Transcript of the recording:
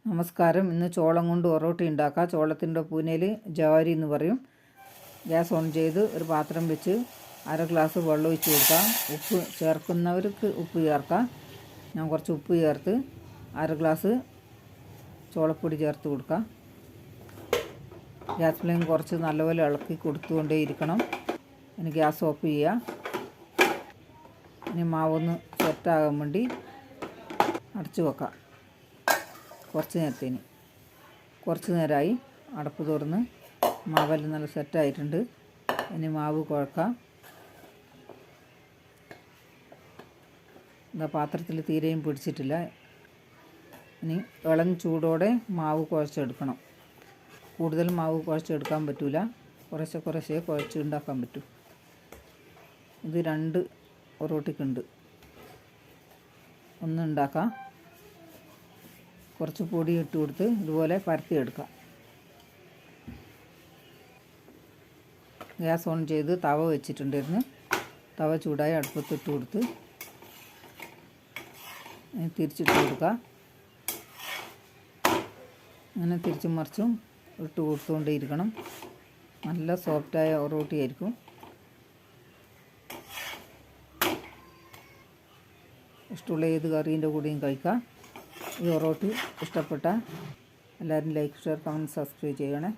നമസ്കാരം. ഇന്ന് ചോളം കൊണ്ട് ഒറോട്ടി ഉണ്ടാക്കാം. ചോളത്തിൻ്റെ പൂനയിൽ ജവാരി എന്ന് പറയും. ഗ്യാസ് ഓൺ ചെയ്ത് ഒരു പാത്രം വെച്ച് 1/2 ഗ്ലാസ് വെള്ളം ഒഴിച്ച് കൊടുക്കാം. ഉപ്പ് ചേർക്കുന്നവർക്ക് ഉപ്പ് ചേർക്കാം. ഞാൻ കുറച്ച് ഉപ്പ് ചേർത്ത് 1/2 ഗ്ലാസ് ചോളപ്പൊടി ചേർത്ത് കൊടുക്കാം. ഗ്യാസ് ഫ്ലെയിം കുറച്ച് നല്ലപോലെ ഇളക്കി കൊടുത്തുകൊണ്ടേ ഇരിക്കണം. ഇനി ഗ്യാസ് ഓഫ് ചെയ്യുക. ഇനി മാവൊന്ന് സെറ്റാകാൻ വേണ്ടി അടച്ചു വെക്കാം. കുറച്ച് നേരമായി അടപ്പ് തുറന്ന് മാവെല്ലാം നല്ല സെറ്റായിട്ടുണ്ട്. ഇനി മാവ് കുഴക്കാം. എന്താ പാത്രത്തിൽ തീരെയും പിടിച്ചിട്ടില്ല. ഇനി ഇളം ചൂടോടെ മാവ് കുഴച്ചെടുക്കണം. കൂടുതൽ മാവ് കുഴച്ചെടുക്കാൻ പറ്റില്ല. കുറേശ്ശെ കുഴച്ച് ഉണ്ടാക്കാൻ പറ്റും. ഇത് 2 ഒറോട്ടിക്കുണ്ട്. ഒന്ന് ഉണ്ടാക്കാം. കുറച്ച് പൊടി ഇട്ട് കൊടുത്ത് ഇതുപോലെ പരത്തിയെടുക്കാം. ഗ്യാസ് ഓൺ ചെയ്ത് തവ വെച്ചിട്ടുണ്ടായിരുന്നു. തവ ചൂടായി അടുപ്പത്തിട്ട് കൊടുത്ത് തിരിച്ചിട്ട് കൊടുക്കുക. അങ്ങനെ തിരിച്ചും മറിച്ചും ഇട്ട് കൊടുത്തുകൊണ്ടേ ഇരിക്കണം. നല്ല സോഫ്റ്റായ ഒറോട്ടി ആയിരിക്കും. ഇഷ്ടമുള്ള ഏത് കറീൻ്റെ കൂടെയും കഴിക്കാം. ഈ ഒറോട്ടി ഇഷ്ടപ്പെട്ട എല്ലാവരും ലൈക്ക്, ഷെയർ, കമൻറ്റ്, സബ്സ്ക്രൈബ് ചെയ്യണേ.